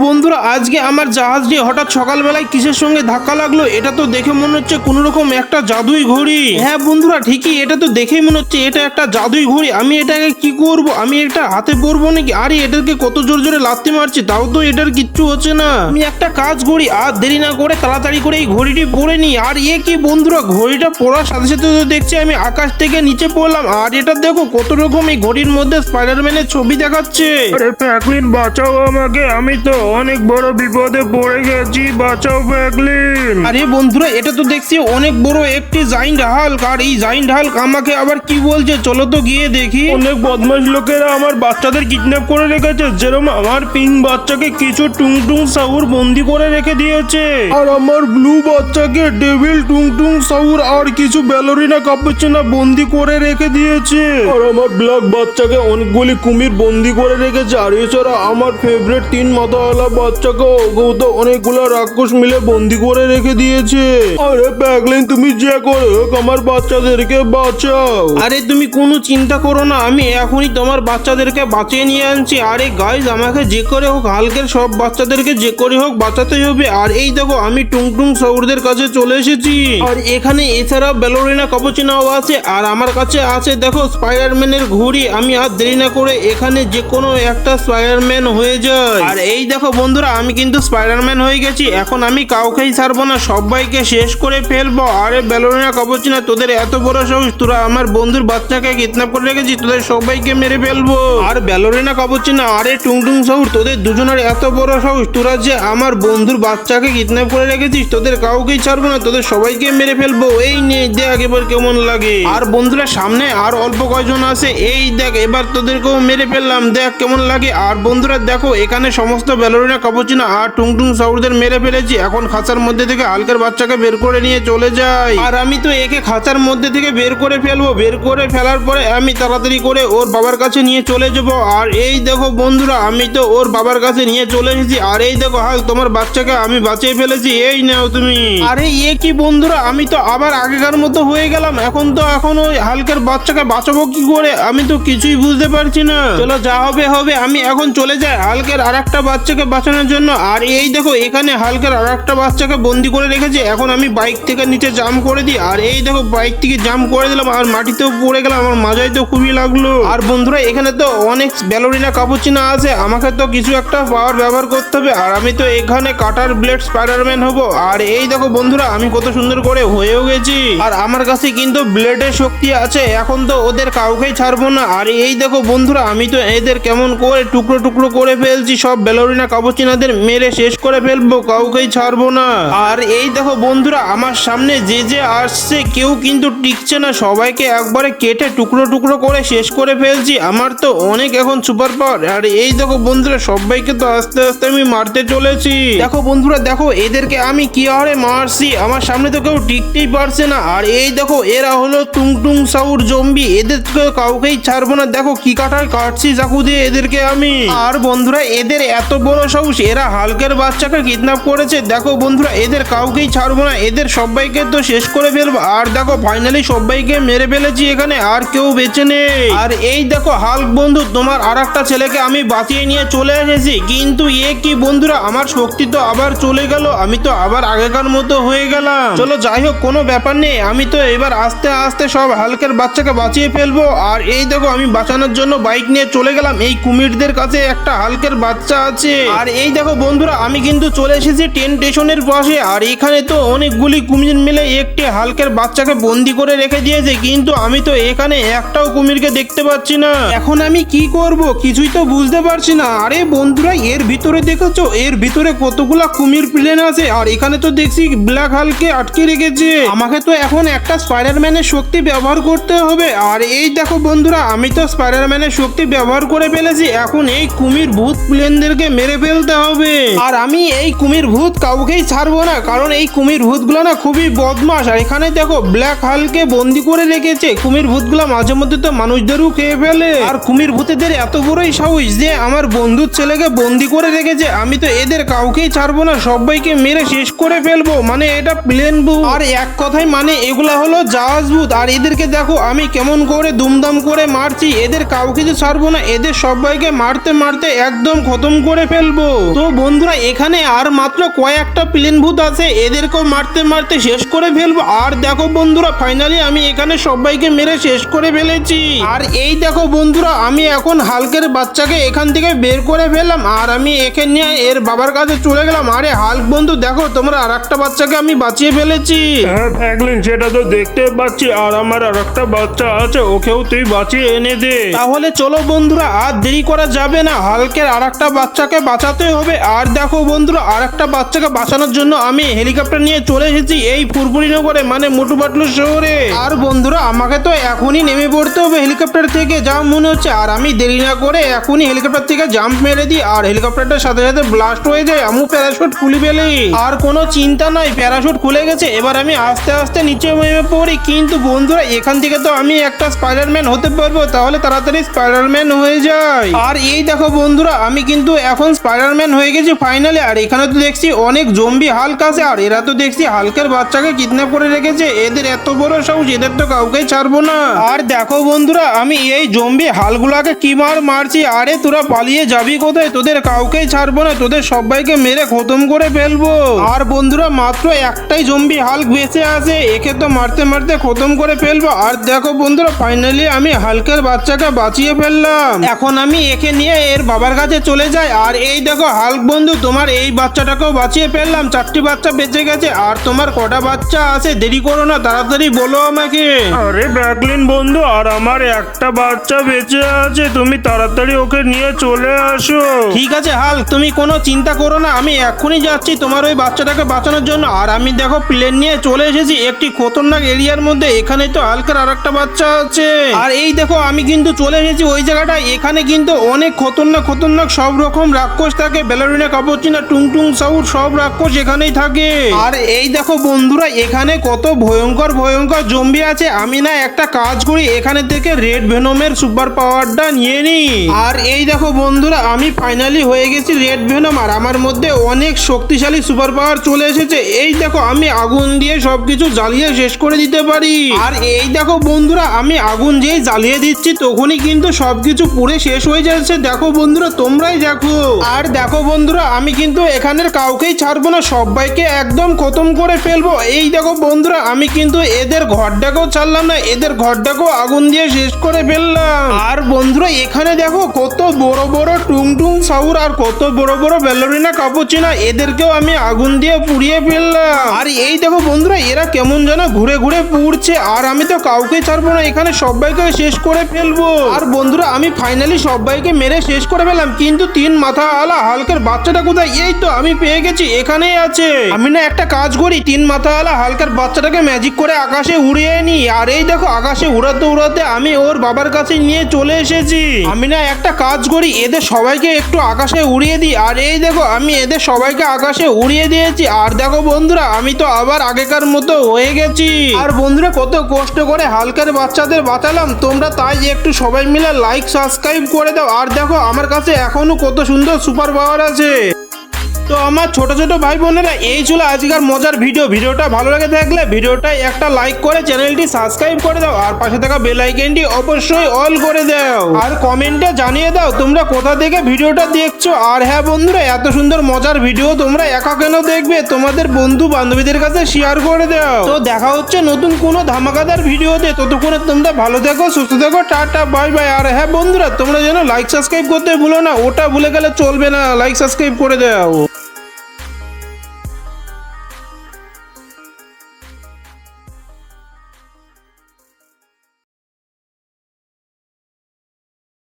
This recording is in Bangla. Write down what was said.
বন্ধুরা আজকে আমার জাহাজটি হঠাৎ সকালবেলায় কিসের সঙ্গে ধাক্কা লাগলো? এটা তো দেখে মনে হচ্ছে কোন রকম একটা জাদুই ঘড়ি। হ্যাঁ বন্ধুরা ঠিকই, এটা তো দেখেই মনে হচ্ছে এটা একটা জাদুই ঘড়ি। আমি এটাকে কি করব? আমি এটা হাতে পরবো নাকি? আরে এটাকে কত জোর জোরে লাথি মারছি, তাও তো এটার কিচ্ছু হচ্ছে না। আমি একটা কাজ করি, আর দেরি না করে তাড়াতাড়ি করে এই ঘড়িটি পরে নি। আর কি বন্ধুরা, ঘড়িটা পরার সাথে সাথে তো দেখছি আমি আকাশ থেকে নিচে পড়লাম। আর এটা দেখো কত রকম এই ঘড়ির মধ্যে স্পাইডারম্যানের ছবি দেখাচ্ছে। আরে ফ্র্যাঙ্কলিন বাঁচাও আমাকে, আমি তো অনেক বড় বিপদে পড়ে গেছি, বাঁচাও ফ্র্যাঙ্কলিন। আরে বন্ধুরা এটা তো দেখছি অনেক বড় একটি জাইন্ট হাল্ক। আর এই জাইন্ট হাল্ক আমাকে আবার কি বলছে, চলো তো গিয়ে দেখি। অনেক বদমাশ লোকেরা আমার বাচ্চাদের কিডন্যাপ করে রেখেছে, যেরকম আমার পিঙ্ক বাচ্চাকে কিছু টুংটুং সাউর বন্দি করে রেখে দিয়েছে, আর আমার ব্লু বাচ্চাকে ডেভিল টুংটুং সাউর আর কিছু ব্যালোরিনা কাপুচিনা বন্দি করে রেখে দিয়েছে, আর আমার ব্ল্যাক বাচ্চাকে অনেকগুলি কুমির বন্দি করে রেখেছে, আর এছাড়া আমার ফেভারিট 3 মাথাওয়ালা বাচ্চাকে তো অনেকগুলো রাক্ষস মিলে বন্দি করে রেখে দিয়েছে। আরে ফ্র্যাঙ্কলিন তুমি যে করে হোক আমার বাচ্চাদেরকে বাঁচাও। আরে তুমি কোনো চিন্তা করো না, আমি এখনই তোমার বাচ্চাদেরকে বাঁচিয়ে নিয়ে আনছি। আরে গাইজ আমাকে যে করে হোক হালকের সব বাচ্চাদেরকে যে করে হোক বাঁচাতেই হবে। আর এই দেখো আমি টুংটুং সাউরদের কাছে চলে এসেছি, আর এখানে এছাড়াও ব্যালোরিনা কাপুচিনাও আছে, আর আমার কাছে আছে দেখো স্পাইডারম্যানের ঘড়ি। আমি আর দেরি না করে এখানে যে কোনো একটা স্পাইডারম্যান হয়ে যায়। আর এই দেখো বন্ধুরা আমি কিন্তু স্পাইডারম্যান হয়ে গেছি। এখন আমি কাউকেই ছাড়বো না, সবাইকে শেষ করে ফেলবো। আরে ব্যালোরিনা কাপুচিনা তোদের এত বড় সাহস, তোরা আমার বন্ধুর বাচ্চাকে কিডন্যাপ করে রেখেছি, তোদের সবাইকে মেরে ফেলবো। আর ব্যালোরিনা কাপুচিনা আরে টুংটুং সাউর তোদের দুজনের এত বড় সাহস, তোরা যে আমার বন্ধুর বাচ্চাকে কিডন্যাপ করে রেখেছিস, তোদের কাউকেই ছাড়বো না, তোদের সবাইকে মেরে ফেলবো। এই নে দেখ এবার কেমন লাগে। আর বন্ধুরা সামনে আর অল্প কয়জন আছে, এই দেখ এবার তোদেরকেও মেরে ফেললাম, দেখ কেমন লাগে। আর বন্ধুরা দেখো এখানে সমস্ত ব্যালোরিনা কাপুচিনা আর টুংটুং সাউরদের মেরে ফেলেছি। এখন খাঁচার মধ্যে থেকে হালকের বাচ্চাকে বের করে নিয়ে চলে যাই। আর আমি তো একে খাঁচার মধ্যে থেকে বের করে ফেলবো। বের করে ফেলার পরে আমি তাড়াতাড়ি করে ওর বাবার কাছে নিয়ে চলে যাবো। আর এই দেখো বন্ধুরা আমি তো ওর বাবার কাছে নিয়ে চলে এসেছি। আর এই দেখো হাল তোমার বাচ্চাকে আমি বাঁচিয়ে ফেলেছি, এই নাও তুমি। আরে কি বন্ধুরা, আমি তো আবার আগেকার মতো হয়ে গেলাম। এখন ওই হালকের বাচ্চাকে বাঁচাবো কি করে, আমি তো কিছুই বুঝতে পারছি না। চলো যা হবে হবে, আমি এখন চলে যাই হালকের আর একটা বাচ্চাকে বাঁচানোর জন্য। আর এই দেখো এখানে হালকের আর একটা বাচ্চাকে বন্দি করে রেখেছে। এখন আমি বাইক থেকে নিচে জাম্প করে দিই। আর এই দেখো বাইক থেকে জাম্প করে দিলাম, আর মাটিতেও পড়ে গেলাম, আমার মাজায় তো খুবই লাগলো। আর বন্ধুরা এখানে তো অনেক ব্যালোরিনা কাপুচিনা আছে, আমাকে তো কিছু একটা পাওয়ার ব্যবহার করতে হবে। আর আমি তো এখানে কাটার ব্লেড স্পাইডারম্যান হব। আর এই দেখো বন্ধুরা আমি কত সুন্দর করে হয়েও গেছি, আর আমার কাছে কিন্তু ব্লেডের শক্তি আছে। এখন তো ওদের কাউকেই ছাড়বো না। আর এই দেখো বন্ধুরা আমি তো এদের কেমন করে টুকরো টুকরো করে ফেলছি, সব ব্যালোরিনা কাপুচিনাদের মেরে শেষ করে ফেলবো, কাউকেই ছাড়বো না। আর এই দেখো বন্ধুরা আমার সামনে যে আসছে কেউ কিন্তু টিকছে না, সবাইকে একবারে কেটে টুকরো টুকরো করে শেষ করে ফেলছি। আমার তো অনেক এখন সুপার পাওয়ার। আর এই দেখো বন্ধুরা সবাইকে তো আস্তে আস্তে আমি মারতে চলেছি। দেখো বন্ধুরা দেখো এদেরকে আমি কি হারে মারছি, আমার সামনে তো কেউ টিকতেই পারছে না। আর এই দেখো এরা হলো টুংটুং সাউর জম্বি, এদের কাউকেই ছাড়বো না। দেখো কি কাটছি চাকু দিয়ে এদেরকে আমি। আর বন্ধুরা এদের এত বড় সাহস, এরা হালকের বাচ্চাকে কিডন্যাপ করেছে। দেখো বন্ধুরা এদের কাউকেই ছাড়বো না, এদের সবাইকে তো শেষ করে ফেলবো। আর দেখো ফাইনালি সবাইকে মেরে ফেলেছি, এখানে আর কেউ বেঁচে নেই। আর এই দেখো হাল্ক বন্ধু তোমার আর একটা ছেলেকে আমি বাঁচিয়ে নিয়ে চলে এসেছি। কিন্তু কি বন্ধুরা আমার শক্তি তো আবার চলে গেল, আমি তো আবার আগেকার মতো হয়ে গেলাম। চলো যাই হোক কোনো ব্যাপার নেই, আমি তো এবার আস্তে আস্তে সব হালকের বাচ্চাকে বাঁচিয়ে ফেলবো। আর এই দেখো আমি বাঁচানোর জন্য বাইক নিয়ে চলে গেলাম, এই কুমিরদের কাছে একটা হালকের বাচ্চা আছে। আর এই দেখো বন্ধুরা আমি কিন্তু চলে এসেছি ট্রেন স্টেশনের পাশে। আর এখানে তো অনেকগুলি কুমির মিলে একটি হালকের বাচ্চাকে বন্দি করে রেখে দিয়েছে, কিন্তু আমি তো এখানে একটাও কুমিরকে দেখতে পাচ্ছি না। এখন আমি কি করব কিছুই তো বুঝতে পারছি না। আরে বন্ধুরা এর ভিতরে দেখেছো, এর ভিতরে কতগুলা কুমির প্লেন আছে। আর এখানে তো দেখছি ব্ল্যাক হাল্ককে আটকে রেখেছে, আমাকে তো এখন একটা স্পাইডারম্যানের শক্তি ব্যবহার করতে হবে। আর এই দেখো বন্ধুরা আমি তো স্পাইডারম্যানের শক্তি ব্যবহার করে ফেলেছি, এখন এই কুমির ভূত প্লেনদেরকে মেরে ফেলতে হবে। আর আমি এই কুমির ভূত কাউকেই ছাড়বো না, কারণ এই কুমির ভূতগুলো না খুবই বদমাশ। আর এখানে দেখো ব্ল্যাক হাল্ককে বন্দি করে রেখেছে, কুমির ভূতগুলো মাঝে মধ্যে তো মানুষদেরও খেয়ে ফেলে। আর কুমির ভূতেদের এত বড়ই সাহস যে আমার বন্ধুর ছেলেকে বন্দি করে রেখেছে, আমি তো এদের কাউকেই ছাড়বো না, সবাইকে মেরে শেষ করে ফেলবো। মানে এটা প্লেন ভূত, আর এক কথায় মানে এগুলা হলো জাহাজ ভূত। আর এদেরকে দেখো আমি কেমন করে দুমদাম করে মারছি, এদের কাউকে যে ছাড়বো না, এদের সবাইকে মারতে মারতে একদম খতম করে ফেলবো। ফেলবো। তো বন্ধুরা এখানে আর মাত্র কয়েকটা প্লেন ভূত আছে, এদেরকেও মারতে মারতে শেষ করে ফেলবো। আর দেখো বন্ধুরা ফাইনালি আমি এখানে সবাইকে মেরে শেষ করে ফেলেছি। আর এই দেখো বন্ধুরা আমি এখন হাল্কের বাচ্চাকে এখান থেকে বের করে ফেললাম, আর আমি একে নিয়ে এর বাবার কাছে চলে গেলাম। আরে হাল্ক বন্ধু দেখো তোমরা আর একটা বাচ্চাকে আমি বাঁচিয়ে ফেলেছি। হ্যাঁ ফ্র্যাঙ্কলিন, সেটা তো দেখতে পাচ্ছি। আর আমার আর একটা বাচ্চা আছে, ওকেও তুই বাঁচিয়ে এনে দে। তাহলে চলো বন্ধুরা আর দেরি করা যাবে না, হাল্কের আর একটা বাচ্চাকে বাঁচাতে হবে। আর দেখো বন্ধুরা আর একটা বাচ্চাকে বাঁচানোর জন্য আমি হেলিকপ্টার নিয়ে চলে এসেছি এই ফুরফুরি নগরে, মানে মোটু পাটলু শহরে। আর বন্ধুরা আমাকে তো এখনই নেমে পড়তে হবে হেলিকপ্টার থেকে, যা মনে হচ্ছে। আর আমি দেরি না করে এখনই হেলিকপ্টার থেকে জাম্প মেরে দিই, আর হেলিকপ্টারটার সাথে সাথে ব্লাস্ট হয়ে যায়। আমি প্যারাশুট খুলে ফেলি। আর কোনো চিন্তা নাই, প্যারাশুট খুলে গেছে। এবার আমি আস্তে আস্তে নিচে নেমে পড়ি। কিন্তু বন্ধুরা এখান থেকে তো আমি একটা স্পাইডারম্যান হতে পারবো, তাহলে তাড়াতাড়ি স্পাইডারম্যান হয়ে যায়। আর এই দেখো বন্ধুরা আমি কিন্তু এখন স্পাইডারম্যান হয়ে গেছি ফাইনালি। আর এখানে তো দেখছি অনেক জম্বি হাল্ক আছে, আর এরা তো দেখছি হাল্কের বাচ্চাকে কিডন্যাপ করে রেখেছে। এদের এত বড় সাহস, এদের তো কাউকেই ছাড়বো না। আর দেখো বন্ধুরা আমি এই জম্বি হালগুলাকে কি মারছি। আরে তোরা পালিয়ে যাবি কোথায়? তোদের কাউকেই ছাড়বো না, তোদের সবাইকে মেরে খতম করে ফেলবো। আর বন্ধুরা মাত্র একটাই জম্বি হাল্ক বেঁচে আছে, একে তো মারতে মারতে খতম করে ফেলবো। আর দেখো বন্ধুরা ফাইনালি আমি হাল্কের বাচ্চাকে বাঁচিয়ে ফেললাম। এখন আমি একে নিয়ে এর বাবার কাছে চলে যাই। আর এই দেখো হাল্ক বন্ধু তোমার এই বাচ্চাটাকেও বাঁচিয়ে ফেললাম, 4টি বাচ্চা বেঁচে গেছে। আর তোমার কটা বাচ্চা আছে? দেরি করো না, তাড়াতাড়ি বলো আমাকে। আরে ফ্র্যাঙ্কলিন বন্ধু, আর আমার একটা বাচ্চা বেঁচে আছে, তুমি তাড়াতাড়ি ওকে নিয়ে চলে আসো। ঠিক আছে হাল্ক তুমি কোনো চিন্তা করো না, আমি এক্ষুনি যাচ্ছি তোমার ওই বাচ্চাটাকে বাঁচানোর জন্য। আর আমি দেখো প্লেন নিয়ে চলে এসেছি একটি খতরনাক এরিয়ার মধ্যে। এখানে তো হাল্কের আর একটা বাচ্চা আছে। আর এই দেখো আমি কিন্তু চলে এসেছি ওই জায়গাটা। এখানে কিন্তু অনেক খতরনাক খতরনাক সব রকম রাক্ষস থাকে, ব্যালেরিনা কাপুচিনা, টুংটুং সাউর সব রাক্ষস এখানেই থাকে। আর এই দেখো বন্ধুরা এখানে কত ভয়ঙ্কর ভয়ঙ্কর জম্বি আছে। আমি না একটা কাজ করি, এখানে থেকে রেড ভেনমের সুপার পাওয়ারটা নিয়ে নি। আর এই দেখো বন্ধুরা আমি ফাইনালি হয়ে গেছি রেড ভেনম। আর আমার মধ্যে অনেক শক্তিশালী সুপার পাওয়ার চলে এসেছে। এই দেখো আমি আগুন দিয়ে সবকিছু জ্বালিয়ে শেষ করে দিতে পারি। আর এই দেখো বন্ধুরা আমি আগুন যেই জ্বালিয়ে দিচ্ছি তখনই কিন্তু সবকিছু পুড়ে শেষ হয়ে যাচ্ছে। দেখো বন্ধুরা তোমরাই দেখো। আর দেখো বন্ধুরা আমি কিন্তু এখানের কাউকেই ছাড়বো না, সবাইকে একদম খতম করে ফেলবো। এই দেখো বন্ধুরা আমি কিন্তু এদের ঘরটাকেও ছাড়লাম না, এদের ঘরটাকেও আগুন দিয়ে শেষ করে ফেললাম। আর বন্ধুরা এখানে দেখো কত বড় বড় টুংটুং সাউর আর কত বড় বড় ব্যালেরিনা কাপুচিনা, এদেরকেও আমি আগুন দিয়ে পুড়িয়ে ফেললাম। আর এই দেখো বন্ধুরা এরা কেমন যেন ঘুরে ঘুরে পুড়ছে। আর আমি তো কাউকে ছাড়বো না, এখানে সবাইকে শেষ করে ফেলবো। আর বন্ধুরা আমি ফাইনালি সবাইকে মেরে শেষ করে ফেললাম। কিন্তু 3 মাথা আলা হাল্কের বাচ্চাটা কোথায়? এই তো আমি পেয়ে গেছি, এখানেই আছে। আমি না একটা কাজ করি, 3 মাথা আলা হাল্কের বাচ্চাটাকে ম্যাজিক করে আকাশে উড়িয়ে নি। আর এই দেখো আকাশে উড়াতে উড়াতে আমি ওর বাবার কাছে নিয়ে চলে এসেছি। আমি না একটা কাজ করি, এদের সবাইকে একটু আকাশে উড়িয়ে দিই। আর এই দেখো আমি এদের সবাইকে আকাশে উড়িয়ে দিয়েছি। আর দেখো বন্ধুরা আমি তো আবার আগেকার মতো হয়ে গেছি। আর বন্ধুরা কত কষ্ট করে হাল্কের বাচ্চাদের বাঁচালাম, তোমরা তাই একটু সবাই মিলে লাইক সাবস্ক্রাইব করে দাও। আর দেখো আমার কাছে এখনো কত সুন্দর সুপার পাওয়ার আছে। তো আমার ছোট ছোট ভাই বোনেরা এই ছিল আজকের মজার ভিডিওটা ভালো লাগে থাকলে ভিডিওটায় একটা লাইক করে চ্যানেলটি সাবস্ক্রাইব করে দাও। আর পাশে থাকা বেল আইকনটি অবশ্যই অল করে দাও। আর কমেন্টে জানিয়ে দাও তোমরা কোথা থেকে ভিডিওটা দেখছো। আর হ্যাঁ বন্ধুরা এত সুন্দর মজার ভিডিও তোমরা একা কেন দেখবে, তোমাদের বন্ধু বান্ধবীদের কাছে শেয়ার করে দাও। তো দেখা হচ্ছে নতুন কোনো ধামাকাদার ভিডিওতে, ততক্ষণে তোমরা ভালো থেকো, সুস্থ থেকো, টাটা বাই বাই। আর হ্যাঁ বন্ধুরা তোমরা যেন লাইক সাবস্ক্রাইব করতে ভুলো না, ওটা ভুলে গেলে চলবে না, লাইক সাবস্ক্রাইব করে দাও।